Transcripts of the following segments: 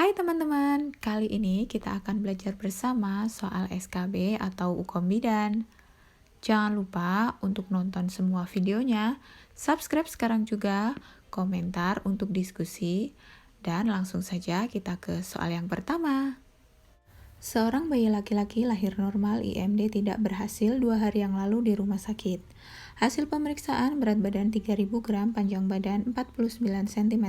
Hai teman-teman, kali ini kita akan belajar bersama soal SKB atau Ukom Bidan. Jangan lupa untuk nonton semua videonya, subscribe sekarang juga, komentar untuk diskusi, dan langsung saja kita ke soal yang pertama. Seorang bayi laki-laki lahir normal IMD tidak berhasil 2 hari yang lalu di rumah sakit. Hasil pemeriksaan berat badan 3.000 gram, panjang badan 49 cm.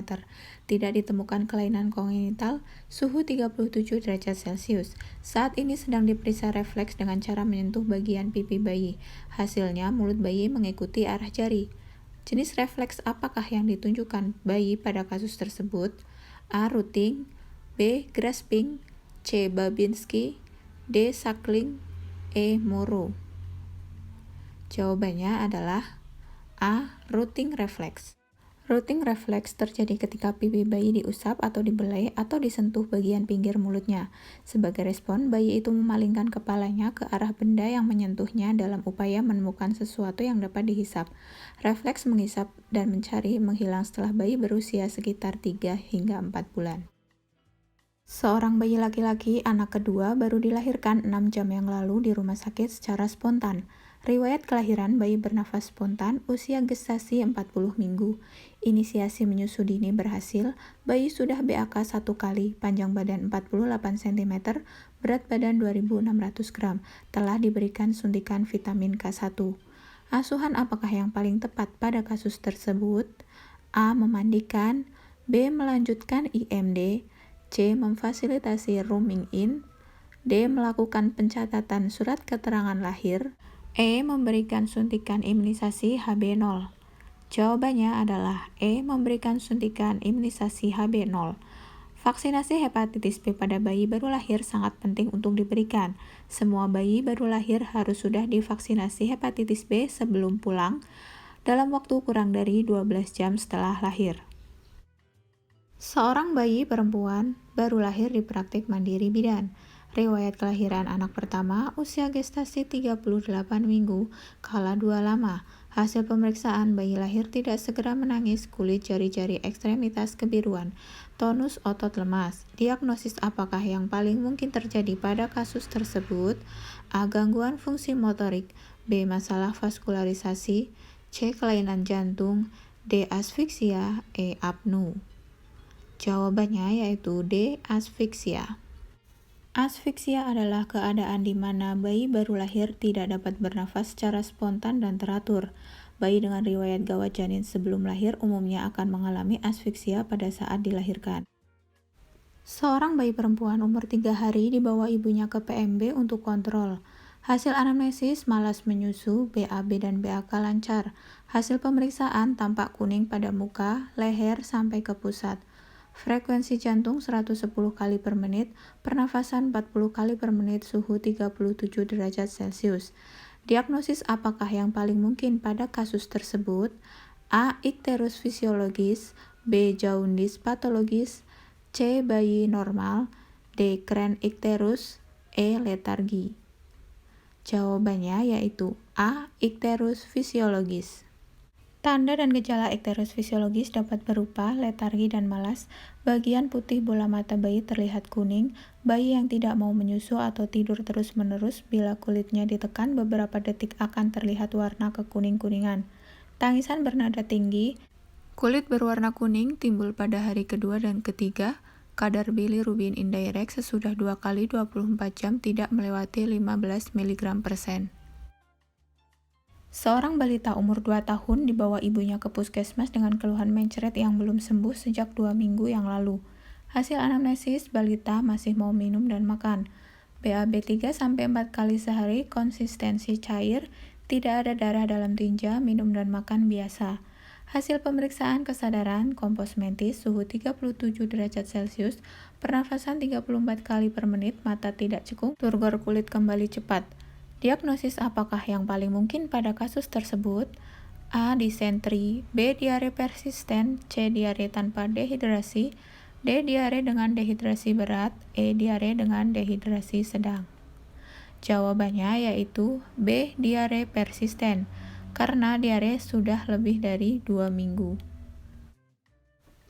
Tidak ditemukan kelainan kongenital, suhu 37 derajat Celcius. Saat ini sedang diperiksa refleks dengan cara menyentuh bagian pipi bayi. Hasilnya mulut bayi mengikuti arah jari. Jenis refleks apakah yang ditunjukkan bayi pada kasus tersebut? A. Rooting, B. Grasping, C. Babinski, D. Suckling, E. Moro. Jawabannya adalah A. Rooting reflex. Rooting reflex terjadi ketika pipi bayi diusap atau dibelai atau disentuh bagian pinggir mulutnya. Sebagai respon, bayi itu memalingkan kepalanya ke arah benda yang menyentuhnya dalam upaya menemukan sesuatu yang dapat dihisap. Refleks menghisap dan mencari menghilang setelah bayi berusia sekitar 3 hingga 4 bulan. Seorang bayi laki-laki, anak kedua, baru dilahirkan 6 jam yang lalu di rumah sakit secara spontan. Riwayat kelahiran bayi bernafas spontan, usia gestasi 40 minggu. Inisiasi menyusu dini berhasil, bayi sudah BAK 1 kali, panjang badan 48 cm, berat badan 2.600 gram, telah diberikan suntikan vitamin K1. Asuhan apakah yang paling tepat pada kasus tersebut? A. Memandikan, B. Melanjutkan IMD, C. Memfasilitasi rooming in, D. Melakukan pencatatan surat keterangan lahir, E. Memberikan suntikan imunisasi HB0. Jawabannya adalah E. Memberikan suntikan imunisasi HB0. Vaksinasi hepatitis B pada bayi baru lahir sangat penting untuk diberikan. Semua bayi baru lahir harus sudah divaksinasi hepatitis B sebelum pulang dalam waktu kurang dari 12 jam setelah lahir. Seorang bayi perempuan baru lahir di praktik mandiri bidan. Riwayat kelahiran anak pertama, usia gestasi 38 minggu, kala 2 lama. Hasil pemeriksaan bayi lahir tidak segera menangis, kulit jari-jari ekstremitas kebiruan, tonus otot lemas. Diagnosis apakah yang paling mungkin terjadi pada kasus tersebut? A. Gangguan fungsi motorik, B. Masalah vaskularisasi, C. Kelainan jantung, D. Asfiksia, E. apnu. Jawabannya yaitu D. Asfiksia. Asfiksia adalah keadaan di mana bayi baru lahir tidak dapat bernafas secara spontan dan teratur. Bayi dengan riwayat gawat janin sebelum lahir umumnya akan mengalami asfiksia pada saat dilahirkan. Seorang bayi perempuan umur 3 hari dibawa ibunya ke PMB untuk kontrol. Hasil anamnesis malas menyusu, BAB dan BAK lancar. Hasil pemeriksaan tampak kuning pada muka, leher sampai ke pusat. Frekuensi jantung 110 kali per menit, pernafasan 40 kali per menit, suhu 37 derajat Celcius. Diagnosis apakah yang paling mungkin pada kasus tersebut? A. Ikterus fisiologis, B. Jaundice patologis, C. Bayi normal, D. Kren ikterus, E. Letargi. Jawabannya yaitu A. Ikterus fisiologis. Tanda dan gejala ikterus fisiologis dapat berupa letargi dan malas, bagian putih bola mata bayi terlihat kuning, bayi yang tidak mau menyusu atau tidur terus-menerus bila kulitnya ditekan beberapa detik akan terlihat warna kekuning-kuningan. Tangisan bernada tinggi, kulit berwarna kuning timbul pada hari kedua dan ketiga, kadar bilirubin indirect sesudah 2 kali 24 jam tidak melewati 15 mg/sen. Seorang balita umur 2 tahun dibawa ibunya ke puskesmas dengan keluhan mencret yang belum sembuh sejak 2 minggu yang lalu. Hasil anamnesis, balita masih mau minum dan makan. BAB 3-4 kali sehari, konsistensi cair, tidak ada darah dalam tinja, minum dan makan biasa. Hasil pemeriksaan kesadaran, kompos mentis, suhu 37 derajat Celcius, pernafasan 34 kali per menit, mata tidak cekung, turgor kulit kembali cepat. Diagnosis apakah yang paling mungkin pada kasus tersebut? A. Disentri, B. Diare persisten, C. Diare tanpa dehidrasi, D. Diare dengan dehidrasi berat, E. Diare dengan dehidrasi sedang. Jawabannya yaitu B. Diare persisten, karena diare sudah lebih dari 2 minggu.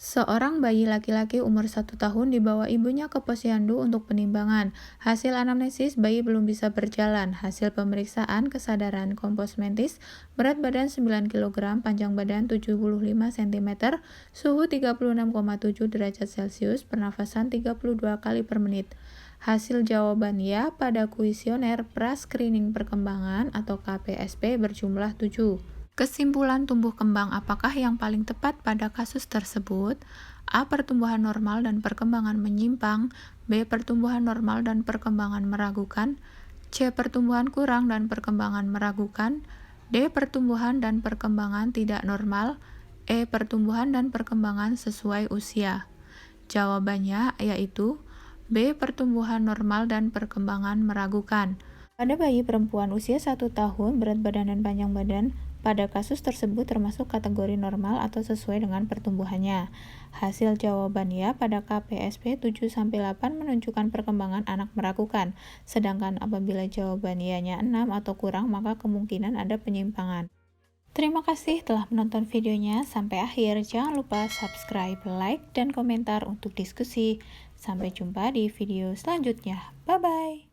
Seorang bayi laki-laki umur 1 tahun dibawa ibunya ke posyandu untuk penimbangan. Hasil anamnesis, bayi belum bisa berjalan. Hasil pemeriksaan kesadaran komposmentis, berat badan 9 kg, panjang badan 75 cm, suhu 36,7 derajat Celcius, pernafasan 32 kali per menit. Hasil jawaban ya pada kuesioner pra-screening perkembangan atau KPSP berjumlah 7. Kesimpulan tumbuh kembang apakah yang paling tepat pada kasus tersebut? A. Pertumbuhan normal dan perkembangan menyimpang. B. Pertumbuhan normal dan perkembangan meragukan. C. Pertumbuhan kurang dan perkembangan meragukan. D. Pertumbuhan dan perkembangan tidak normal. E. Pertumbuhan dan perkembangan sesuai usia. Jawabannya yaitu B. Pertumbuhan normal dan perkembangan meragukan. Pada bayi perempuan usia 1 tahun, berat badan dan panjang badan pada kasus tersebut termasuk kategori normal atau sesuai dengan pertumbuhannya. Hasil jawaban ya pada KPSP 7-8 menunjukkan perkembangan anak meragukan, sedangkan apabila jawaban ianya 6 atau kurang maka kemungkinan ada penyimpangan. Terima kasih telah menonton videonya sampai akhir. Jangan lupa subscribe, like, dan komentar untuk diskusi. Sampai jumpa di video selanjutnya. Bye-bye.